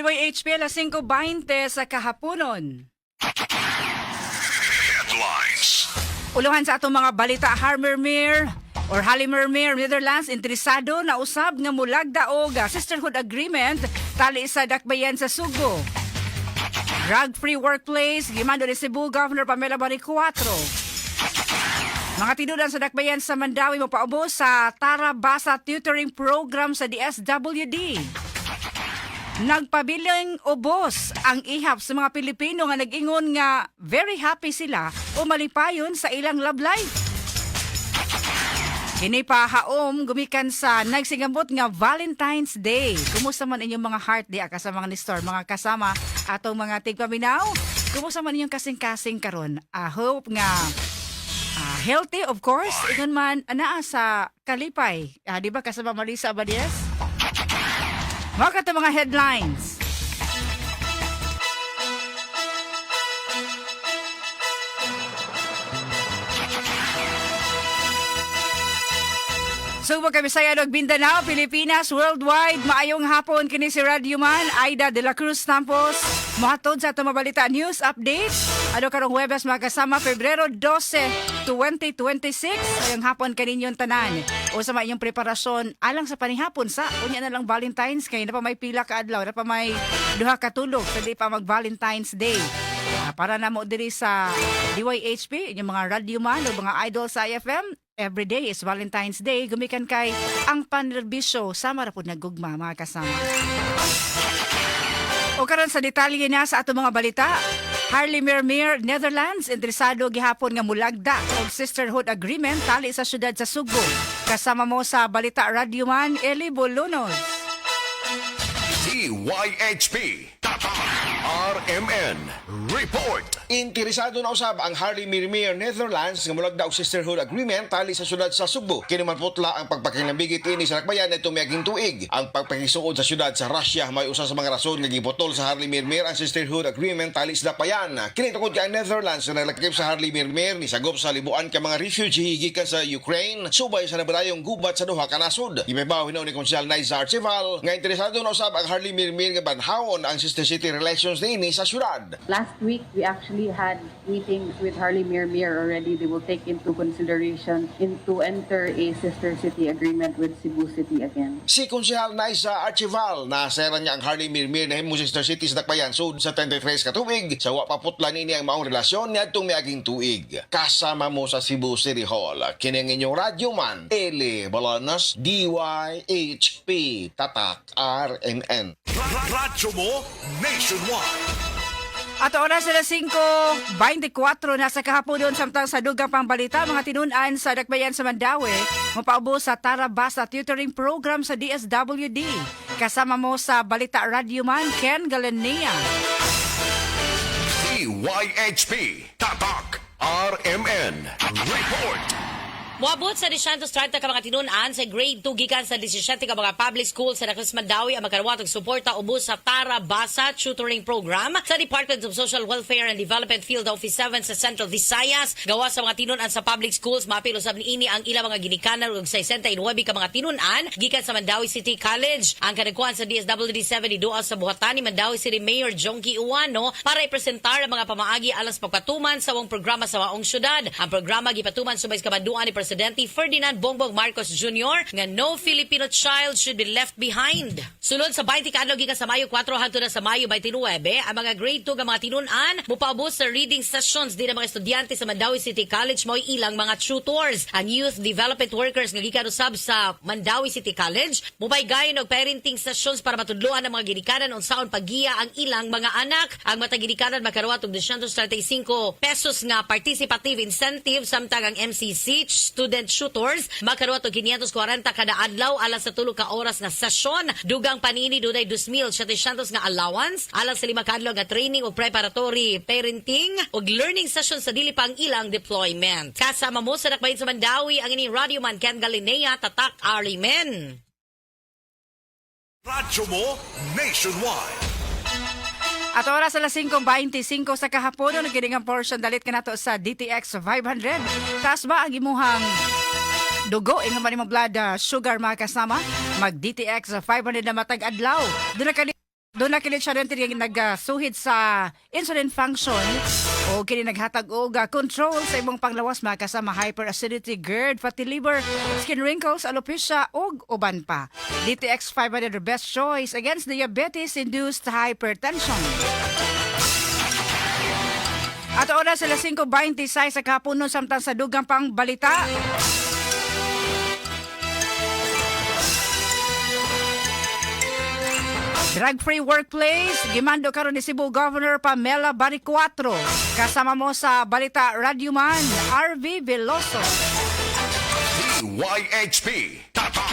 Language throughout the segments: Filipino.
HP alas 5:20 sa kahaponon. Headlines. Uluhan sa atong mga balita, Harmermeer or Halimermeer, Netherlands, interesado na usab nga mulagda og sisterhood agreement tali sa dakbayan sa Sugo. Drug-free workplace, gimando ni Cebu Governor Pamela Baricuatro. Mga tinudan sa dakbayan sa Mandawi mapaubos sa Tara Basa Tutoring Program sa DSWD. Nagpabiling ubos ang ihap sa mga Pilipino nga nag-ingon nga very happy sila o malipayon sa ilang love life. Kini pa haom gumikan sa nagsingambot nga Valentine's Day. Kumusta man inyong mga heart day kasama mga Nestor, mga kasama atong mga tigpaminaw? Kumusta man inyong kasing-kasing karon? I hope nga healthy, of course. Iyon man anaa sa kalipay. Di ba kasama Marisa Abadies? Mga mga headlines. Subo kami sa Yadog, Mindanao, Pilipinas, worldwide. Maayong hapon kini si Radio Man, Aida de la Cruz Tampos. Mahatod sa itong mabalita news update. Ano karong Huwebes magkasama, Pebrero 12, 2026. Ayong hapon kaninyong tanan. O sa inyong preparasyon, alang sa panihapon sa, unya na lang Valentine's kay na pa may pila ka adlaw, na pa may duha ka tulog, sa di pa mag Valentine's Day. Para na mo diri sa DYHP, inyong mga Radio Man o mga idol sa IFM, every day is Valentine's Day. Gumikan kay ang panerbisyo sa marapod na gugma, mga kasama. O karon sa detalye na sa ato mga balita, Harlimermeer, Netherlands, interesado gihapon nga mulagda og sisterhood agreement tali sa syudad sa Sugo. Kasama mo sa balita Radio Man, Eli Bolonos. DYHP. RMN Report. Interesado na usab ang Harlimermeer, Netherlands nga mulagda og sisterhood agreement tali sa syudad sa Subo. Kini man putla ang pagpakinabigit ini sa lakbayan nitong miaging tuig. Ang pagpakisuod sa syudad sa Russia may usa sa mga rason nga giputol sa Harlimermeer ang sisterhood agreement tali sa dapayan. Kini tungod kay ang Netherlands nga naglakip sa Harlimermeer ni sagop sa libuan ka mga refugee gikan sa Ukraine subay sa nabadayong gubat sa duha ka nasod. Gibabaw hinuon ni Konsyal Naiza Archival nga interesado na usab ang Harlimermeer nga banhawon ang sister city relations niini sa syudad. Last week, we actually had meetings with Harlimermeer already. They will take into consideration to enter a sister city agreement with Cebu City again. Si Konsyal Naiza Archival na sera niya ang Harlimermeer na himo sister city sa dakbayan sud sa 23 ka tuig sa wa paputla niini ang maong relasyon niadtong miaging tuig. Kasama mo sa Cebu City Hall kini ang inyong Radio Man, Eli Bolonos, DYHP, Tatak, RMN. Radyo mo nationwide. At oras sila 5:24 nasa kahapon samtang sa dugang pang balita, mga tinunan sa dakbayan sa Mandawi, mapaubos sa Tara Basa Tutoring Program sa DSWD. Kasama mo sa balita Radio Man, Ken Galenia. DYHP. Tatak. RMN Report. Moabot sa 230 ka mga tinunan sa grade 2 gikan sa 17 ka mga public schools sa Naklas Mandawi ang magkarawat og suporta ubos sa Tara Basa Tutoring Program sa Department of Social Welfare and Development Field Office 7 sa Central Visayas. Gawa sa mga tinunan sa public schools, mapil usab niini ang ilang mga ginikanan og 69 ka mga tinunan gikan sa Mandawi City College. Ang kadagkuhan sa DSWD 7 duol sa buhatan ni Mandawi City Mayor Jongki Uwano para ipresentar ang mga pamaagi alang sa pagpatuman sa wong programa sa waong syudad. Ang programa gipatuman subay sa kabanduan ni Presidente Ferdinand Bongbong Marcos Jr. nga no Filipino child should be left behind. Sulod sa 20 ka adlaw gikan sa Mayo 4 hangtod sa Mayo 29, ang mga grade 2 nga mga tinunan mopaubos sa reading sessions din ang mga estudyante sa Mandawi City College mo'y ilang mga tutors. Ang youth development workers nga gikan usab sa Mandawi City College mupaygayon og parenting sessions para matudloan ang mga ginikanan unsaon paggiya ang ilang mga anak. Ang matag ginikanan makarawat og 235 pesos nga participative incentive samtang ang MCC student shooters makarawat og 540 kada adlaw alang sa 3 ka oras nga sesyon. Dugang panini dunay 2,700 nga allowance alang sa 5 ka adlaw nga training o preparatory parenting ug learning session sa dili pa ang ilang deployment. Kasama mo sa dakbayan sa Mandawi ang ini Radio Man Ken Galinea, Tatak, RMN. Radyo mo nationwide. At oras alas 5:25 sa kahapon, nagkiningang portion dalit ka na to sa DTX 500. Taas ba ang imuhang dugo? Inga man mo blood sugar mga kasama? Mag DTX 500 na matag adlaw. Doon na Doon na kini siya rin nagsuhid sa insulin function o kini naghatag og control sa imong panglawas mga kasama hyperacidity, GERD, fatty liver, skin wrinkles, alopecia ug uban pa. DTX 500 the best choice against diabetes-induced hypertension. At oras sila 5:26 sa kapunon samtang sa dugang pang balita. Drug-free workplace, gimando karon ni Cebu Governor Pamela Baricuatro. Kasama mo sa Balita Radio Man, RV Veloso. YHP Tatak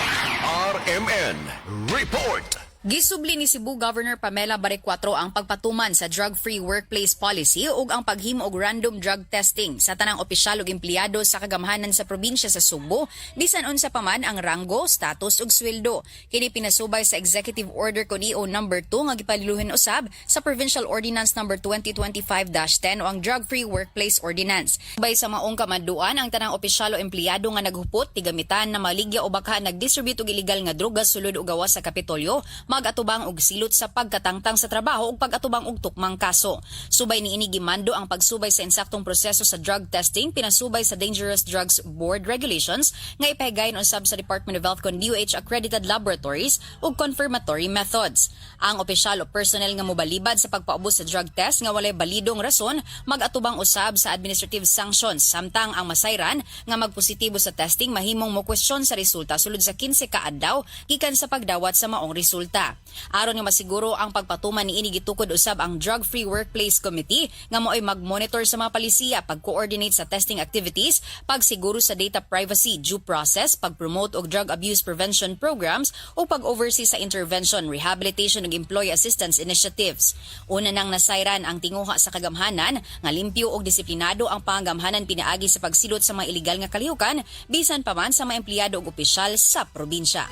RMN Report. Gisubli ni Cebu Governor Pamela Baricuatro ang pagpatuman sa drug-free workplace policy ug ang paghimo og random drug testing sa tanang opisyal ug empleyado sa kagamhanan sa probinsya sa Subo bisan unsa pa man ang ranggo, status ug sweldo. Kini pinasubay sa Executive Order Coneo No. 2 nga gipaliluhin usab sa Provincial Ordinance No. 2025-10 o ang Drug-Free Workplace Ordinance. Bay sa maong kamaduan ang tanang opisyal o empleyado nga naghupot, tigamitan na maligya o baka nagdistribute og illegal nga droga sulod og gawas sa Kapitolyo, mag-atubang og silot sa pagkatangtang sa trabaho ug pag-atubang og tukmang kaso. Subay niini gimando ang pagsubay sa insaktong proseso sa drug testing pinasubay sa Dangerous Drugs Board regulations nga ipahigayon usab sa Department of Health kon DOH accredited laboratories ug confirmatory methods. Ang opisyal o personnel nga mobalibad sa pagpaubos sa drug test nga walay balidong rason mag-atubang usab sa administrative sanctions samtang ang masayran nga magpositibo sa testing mahimong mo question sa resulta sulod sa 15 ka adlaw gikan sa pagdawat sa maong resulta. Aron nga masiguro ang pagpatuman niini gitukod usab ang Drug Free Workplace Committee nga mo'y mag-monitor sa mga palisiya, pag-coordinate sa testing activities, pagsiguro sa data privacy, due process, pag-promote og drug abuse prevention programs o pag-oversee sa intervention, rehabilitation ug employee assistance initiatives. Una nang nasayran ang tinguha sa kagamhanan nga limpyo og disiplinado ang pangamhanan pinaagi sa pagsilot sa mga illegal nga kalihukan bisan pa man sa mga empleyado ug opisyal sa probinsya.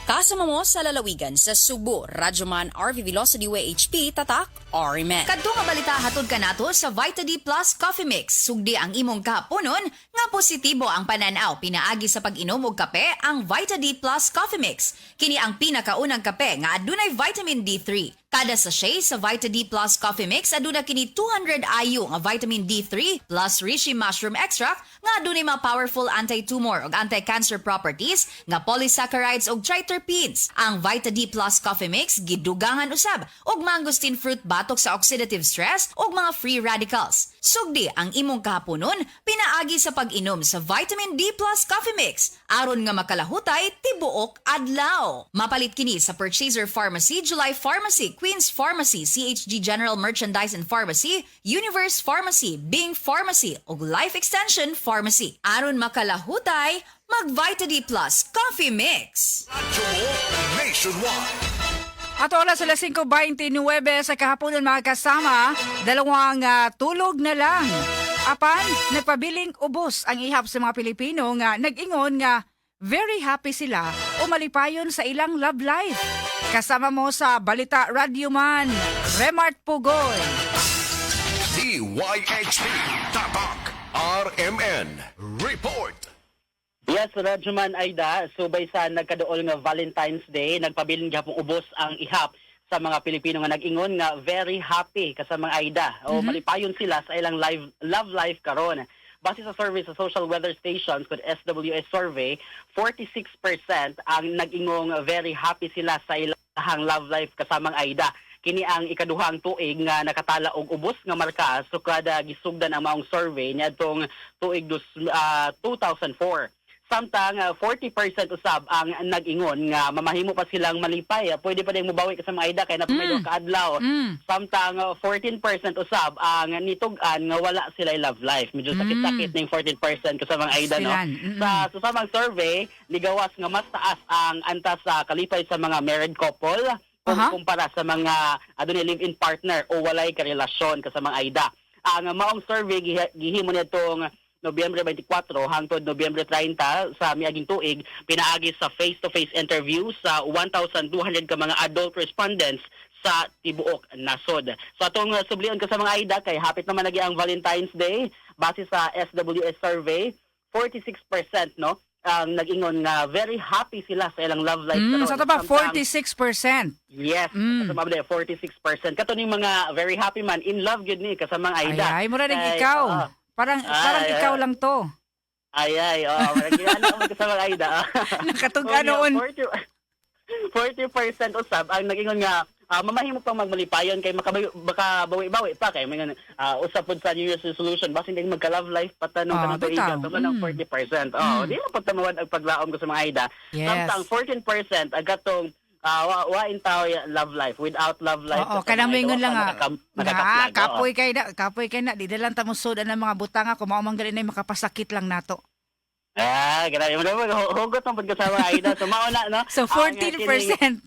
Kasama mo sa lalawigan sa Subo, Radyoman RV Velocity WHP, Tatak, RMN. Kadto nga balita hatod kanato sa Vita D Plus Coffee Mix. Sugdi ang imong kahaponon nga positibo ang pananaw pinaagi sa pag-inom og kape ang Vita D Plus Coffee Mix. Kini ang pinakaunang kape nga adunay vitamin D3. Kada sachet sa Vita D Plus Coffee Mix aduna kini 200 IU nga vitamin D3 plus reishi mushroom extract nga adunay mga powerful anti-tumor ug anti-cancer properties nga polysaccharides ug triterpenes. Ang Vita D Plus Coffee Mix gidugangan usab og mangosteen fruit batok sa oxidative stress ug mga free radicals. Sugdi ang imong kahaponon pinaagi sa pag-inom sa Vitamin D Plus Coffee Mix aron nga makalahutay tibuok adlaw. Mapalit kini sa Purchaser Pharmacy, July Pharmacy, Queen's Pharmacy, CHG General Merchandise and Pharmacy, Universe Pharmacy, Bing Pharmacy ug Life Extension Pharmacy. Aron makalahutay, mag-Vita D Plus Coffee Mix. Radyo mo nationwide. At oras sila 5:29 sa kahaponan mga kasama, dalawang tulog na lang. Apan, nagpabiling ubos ang ihap sa mga Pilipino nga nag-ingon nga very happy sila o malipayon sa ilang love life. Kasama mo sa Balita Radio Man, Remart Pugoy. DYHP Tatak RMN Report. Yes, Radyoman Aida, subay sa nagkaduol nga Valentine's Day, nagpabiling gihapong ubos ang ihap sa mga Pilipino nga nag-ingon nga very happy kasama Aida. O malipayon sila sa ilang love life karon. Base sa survey sa social weather stations with SWS survey, 46% ang nag-ingong very happy sila sa ilang love life kasamang Aida. Kini ang ikaduhang tuig nga nakatala og ubos nga marka sukad gisugdan ang maong survey niadtong tuig 2004. Samtang 40% usab ang nag-ingon nga mamahimo pa silang malipay. Pwede pa din mubawi ka sa mga Aida kay napamay ka adlaw. Samtang 14% usab ang nitug-an nga wala sila love life. Medyo sakit-sakit ning 14% ka sa mga Aida, no? Sa susamang survey, ligawas nga mas taas ang antas sa kalipay sa mga married couple kumpara sa mga adunay live-in partner o walay karelasyon ka sa mga Aida. Ang maong survey gihimo nitong Nobyembre 24 hangtod Nobyembre 30 sa miaging tuig, pinaagi sa face-to-face interview sa 1,200 ka mga adult respondents sa tibuok nasod. So atong sublion ka sa mga Aida kay hapit naman lagi ang Valentine's Day base sa SWS survey, 46% no ang nag-ingon nga very happy sila sa ilang love life. Sa ito ba, 46%. Yes, sa mga 46%. Kato ning mga very happy man, in love yun ni kasamang Aida. Ay, mura rin Kay- ikaw. oo. Parang Ay, ikaw lang to. Ano mo kasamang Aida. Nakatugka noon. 40% usab ang nag-ingon nga mamahimo pang magmalipayon kay makabawi-bawi pa kay mga usap pod sa New Year's resolution basta hindi magka-love life patanong kanang tuiga bitaw. tama ng 40%. Di na pud tamawad ang paglaom ko sa mga Aida. Yes. Samtang 14% agatong wain tao love life without love life. Oo, kanang mingon lang kapoy Nakakaplag. kapoy kay na, di na lang tamusodan ng mga butanga kung mao man gali na makapasakit lang nato. Grabe mo naman, hugot ang pagkasama Aida. So, mauna, no? So 14%.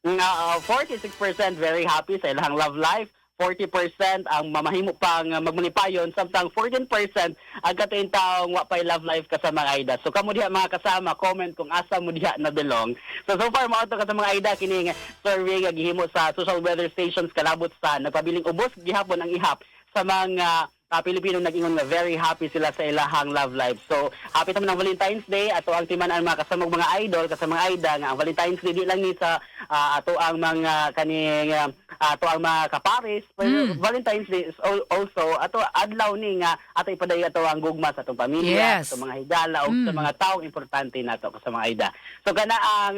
46% very happy sa ilang love life. 40% ang mamahimo pang magmalipayon. Samtang 14% ang katuing taong wapay love life kasama Aida. So, kamo diha mga kasama, comment kung asa mo diha na belong. So far, mauto ka sa mga Aida, kining survey nga gihimo sa social weather stations kalabot sa nagpabiling ubos, gihapon ang ihap sa mga Pilipino nag-ingon nga very happy sila sa ilahang love life. So, happy naman ang Valentine's Day. Ato ang timanan mga kasamang mga idol, kasamang Aida, nga ang Valentine's Day di lang ni sa ato ang mga kaning ato ang mga kapares. Pero Valentine's Day is also ato adlaw ni nga ato ipaday ato ang gugma sa atong pamilya, Yes. sa mga higala o sa mga taong importante nato kasamang Aida. So, kana ang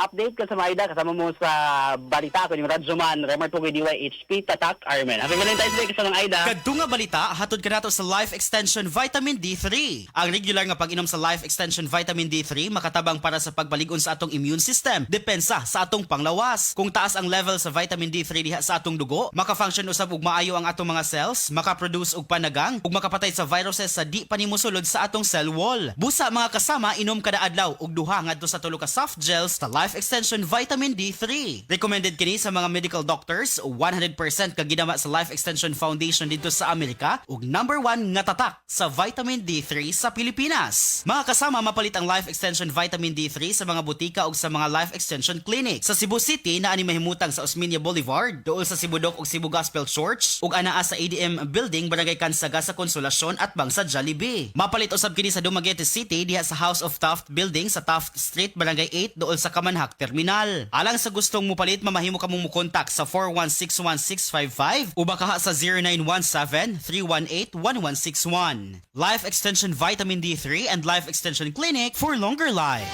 update kasamang Aida, kasama mo sa balita ko ni Radyoman, Remar Pugoy DYHP, Tatak, Armen. Happy Valentine's Day kasamang Aida. Kadtunga balita hatod ka nato sa Life Extension Vitamin D3. Ang regular nga pag-inom sa Life Extension Vitamin D3 makatabang para sa pagbalig-on sa atong immune system, depensa sa atong panglawas. Kung taas ang level sa vitamin D3 diha sa atong dugo, maka-function usab og maayo ang atong mga cells, maka-produce og panagang ug makapatay sa viruses sa di panimusulod sa atong cell wall. Busa mga kasama, inom kada adlaw og duha ngadto sa tulo ka soft gels sa Life Extension Vitamin D3. Recommended kini sa mga medical doctors, 100% kagidama sa Life Extension Foundation dito sa Amerika ug number 1 nga tatak sa vitamin D3 sa Pilipinas. Mga kasama, mapalit ang Life Extension Vitamin D3 sa mga butika ug sa mga Life Extension Clinic. Sa Cebu City naa ni mahimutang sa Osmeña Boulevard, duol sa Cebu Dock ug Cebu Gospel Church ug anaa sa ADM Building, Barangay Kansaga sa Konsolasyon at bang sa Jollibee. Mapalit usab kini sa Dumaguete City diha sa House of Taft Building sa Taft Street, Barangay 8 duol sa Kamanhak Terminal. Alang sa gustong mupalit, mamahimo ka mong mukontak sa 4161655 o baka sa 0917-318-1161. Life Extension Vitamin D3 and Life Extension Clinic for longer life.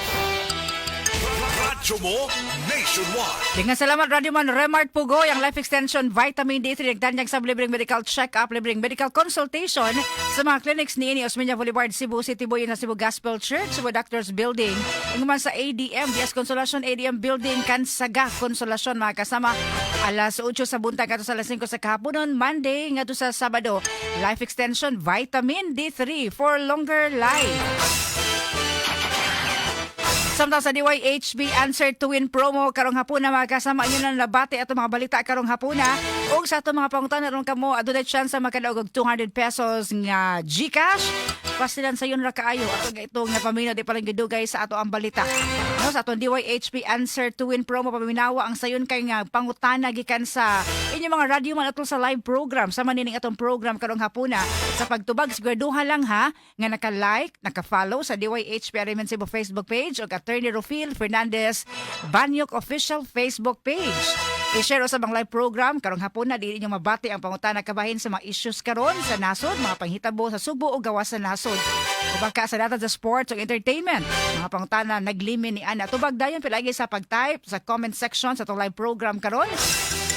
Radyo mo nationwide. Dengan salamat Radyoman Remart Pugoy, ang Life Extension Vitamin D3 nagtanyag sa libreng medical check-up, libreng medical consultation sa mga clinics ni Osmeña Boulevard, Cebu City, Boyan sa Cebu Gospel Church, Cebu Doctors Building, naman sa ADM, DS Consolacion, ADM Building, Kansaga, Consolacion, mga kasama, alas 8 sa buntag ato sa alas 5 sa kahaponon, Monday, nga sa Sabado, Life Extension Vitamin D3 for longer life. Samtang sa DYHB Answer to Win promo karong hapuna, mga kasama, yun ang labate ato mga balita karong hapuna. O sa ato mga pangutan ron kamo adunay chance makadaog og 200 pesos nga GCash. Pasilan sa yun ra kaayo ato itong nga paminaw di palang gidugay sa ato ang balita. No, sa atong DYHB Answer to Win promo, paminawa ang sayon kay nga pangutana gikan sa inyong mga radio man atol sa live program. Sa manining atong program karong hapuna sa pagtubag, siguraduha lang ha nga naka-like, naka-follow sa DYHB Arimen Cebu Facebook page o Attorney Rufil Fernandez Banyok official Facebook page. I-share sa bang live program karong hapon na di inyong mabati ang pangutana kabahin sa mga issues karon sa nasod, mga panghitabo sa Subo o gawas sa nasod. O baka sa data sa sports o entertainment, mga pangutana naglimin ni Ana. Tubag dayon pilagi sa pag-type sa comment section sa itong live program karon.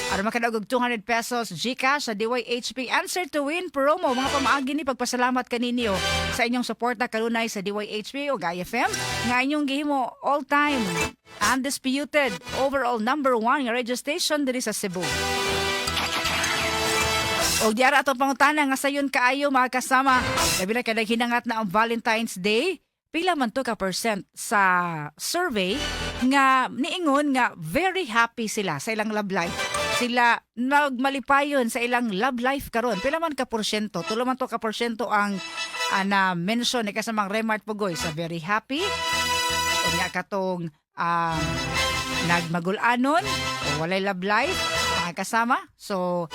Aron makadaog og 200 pesos GCash sa DYHP Answer to Win promo. Mga pamaagi ni pagpasalamat kaninyo sa inyong suporta kanunay sa DYHP o GAI-FM nga inyong gihimo all time undisputed overall number 1 nga radio station diri sa Cebu. O diara atong pangutana nga sayon kaayo, mga kasama, labi na kada hinangat na ang Valentine's Day. Pila man to ka percent sa survey nga niingon nga very happy sila sa ilang love life. Sila nagmalipayon sa ilang love life karon. Pila man ka porsyento? Tulo man to ka porsyento ang na mention ni kasamang Remart Pugoy sa very happy. O niya katong nagmagulanon o walay love life, mga kasama. So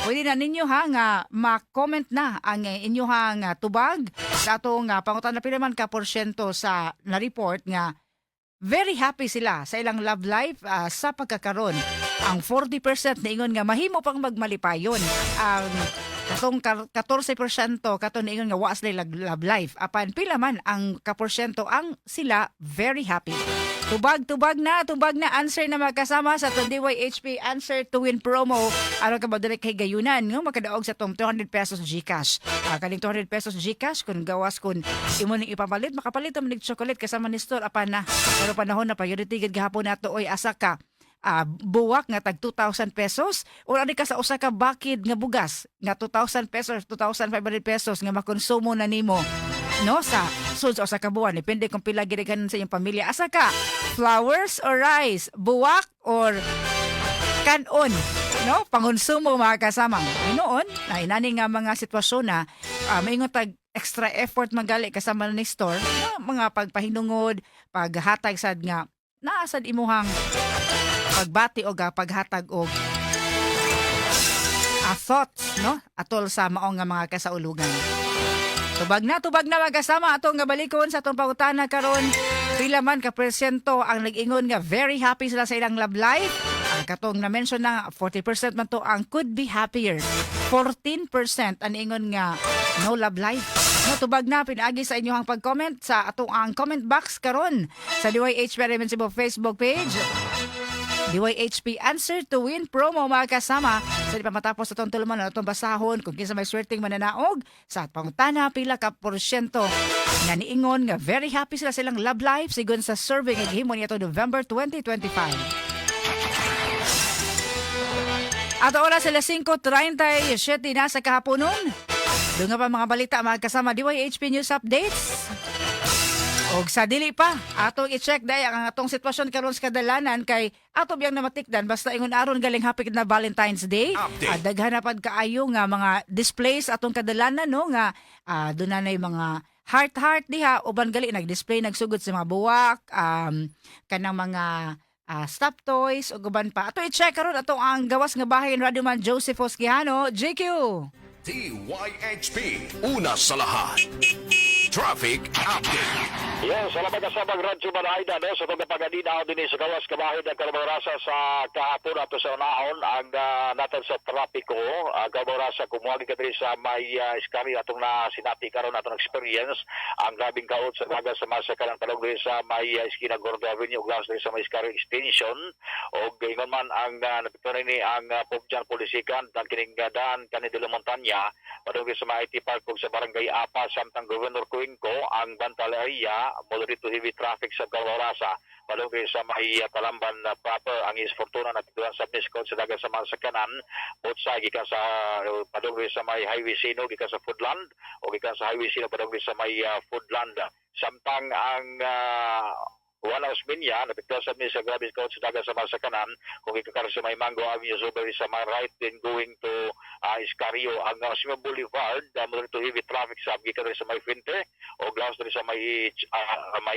Pwede na ninyo ha nga ma-comment na ang inyong tubag sa atong pangutan na pinaman ka porsyento sa na-report nga very happy sila sa ilang love life sa pagkakaroon. Ang 40% niingon nga mahimo pang magmalipayon. Ang katong 14% katon niingon nga wa sila love life. Apan pila man ang kaporsyento ang sila very happy. Tubag na answer na magkasama sa DYHP Answer to Win promo. Aron ka ba dili kay gayunan no makadaog sa tong 200 pesos GCash. Kaning 200 pesos GCash kun gawas kun imo ning ipapalit makapalit man ning chocolate kasama ni store apan na. Pero panahon na priority gid gihapon nato oy asa ka buwak nga tag 2,000 pesos o ani ka sa usa ka bakid nga bugas nga 2,000 pesos 2,500 pesos nga makonsumo na nimo no sa sud sa usa ka buwan depende kung pila gid kanon sa iyong pamilya. Asa ka flowers or rice, buwak or kanon no pangonsumo mga kasama. Noon na inani nga mga sitwasyon na maingon tag extra effort magali kasama ni store no? Mga pagpahinungod paghatag sad nga naasad imuhang pagbati o paghatag og thoughts no atol sa maong nga mga kasaulugan. Tubag na magkasama atong nga balikon sa atong pangutana karon. Pila man ka porsyento ang nag-ingon nga very happy sila sa ilang love life. Ang katong na mention na 40% man to ang could be happier. 14% ang ingon nga no love life. No, tubag na pinaagi sa inyong pag-comment sa atong ang comment box karon sa DYHP Cebu Facebook page. DYHP Answer to Win promo mga kasama. Sa di pa matapos itong tuluman na itong basahon kung kinsa may swerteng mananaog sa pangutana pila ka porsyento nga niingon nga very happy sila silang love life sigon sa survey nga gihimo niya November 2025. At oras sila 5:37 na sa kahaponon. Doon nga pa mga balita mga kasama DYHP News Updates. Og sa dili pa, atong i-check day ang atong sitwasyon karon sa kadalanan kay ato biyang namatikdan basta ingon aron galing hapit na Valentine's Day. Daghan na pad kaayo nga mga displays atong kadalanan no nga doon na mga heart diha uban gali nag-display nagsugod sa mga buwak, kanang mga stop toys ug uban pa. Ato i-check karon atong ang gawas nga bahay ni Radio Man Joseph Osquiano, JQ. DYHP, una sa lahat. Traffic Update. Yes, salamat ka sa Radyo Manayda no? Sa itong pagadinaw din sa gawas kabahin ng Karamarasa sa kahapon ato sa unahon ang natin sa trapiko. Karamarasa kumuhagi ka din sa may iskari atong na sinati karon atong experience. Ang grabing kaot sa daga sa masa kanang talong din sa may Esquina Gordo Avenue ug din sa may iskari extension. O ingon man ang napitunay ni ang Pobjan Polisikan ang kining daan kani de la Montaña padung sa may IT Park ug sa Barangay Apa samtang Governor Cuenco ang Bantalaria moderate to heavy traffic sa Calorasa palugay sa may Talamban proper ang Isfortuna na tituan sa Miscon sa dagat sa mga sakanan botsa gikan sa palugay sa may Highway Sino gikan sa Foodland o gikan sa Highway Sino palugay sa may Foodland samtang ang wala Osminya, napigtaw sa sa grabe sa dagat sa mga sakanan kung ikakar sa may Mango Avenue so sa my right then going to Iscario ang Osminya Boulevard moderate to heavy traffic sa gikan sa may Fuente o glass sa may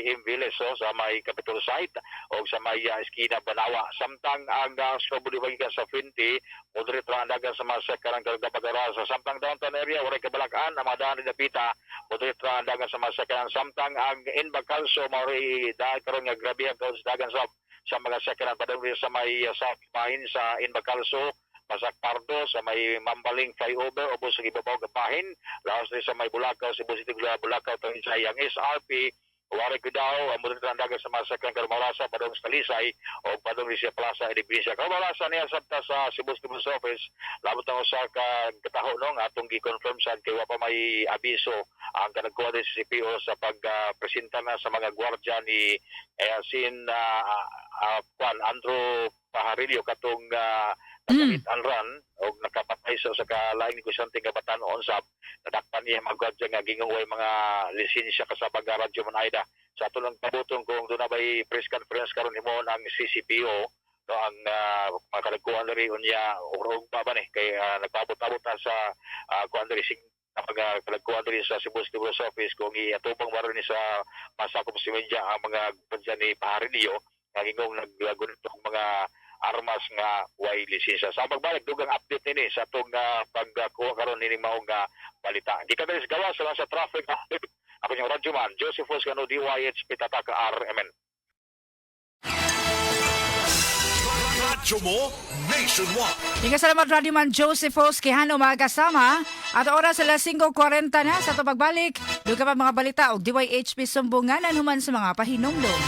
Imviles so sa may Capitol site o sa may Esquina Banawa samtang ang Osminya Boulevard gikan sa Fuente moderate ra dagat sa mga sakanan Pagaraza samtang downtown area wala kabalakan ang mga daan ni Dapita moderate ra dagat sa mga sakanan samtang ang Inbacalso mari dahil karon nga grabe ang dagan sa mga sakanan padung sa may South Bahin sa Inbacalso Pasak Pardo sa may Mambaling flyover ubos sa ibabaw ng bahin laos sa may Bulacau Cebu City Bulacau tungod sa yang SRP wari ko daw ang moderate ang dagat sa mga sakanan Karamarasa padung sa Talisay o padung sa Plaza Edibicia Karamarasa niya sabta sa Cebu Civil Office labot ang usa ka kataho no atong gi-confirm sa kay wa pa may abiso ang kanagkuha din sa CPO sa pagpresenta na sa mga gwardiya ni Andrew Pajarillo katong Anran o nakapatay sa kalaing negosyante kabataan o unsap nadakpan niya magwadya nga gingaway mga lisensya kasabag Radyo Manayda sa ato lang pabutong kung doon na ba'y press conference karon himo ng CCPO no ang mga kalagkuhan na rin niya urog pa ba ni kay nagpabot-abot na sa kuhan rin na mga kalagkuhan rin sa Cebu City Office kung iatubang maroon ni sa Masakop si Media ang mga gwadya ni Pajarillo nagingong naggunitong mga armas nga way lisensya. Sa pagbalik dugang update nini sa atong pagkuha karon nini maong balita. Di ka dali sa gawas lang sa traffic update. Ako yung radyoman Joseph Foscano DYHP Tataka RMN. Radyo mo nationwide. Ika salamat Radio Man Josephos Quijano mga kasama. At oras sila 5:40 na sa ito pagbalik. Doon ka pa mga balita o DYHP sumbungan anuman sa mga pahinumdum.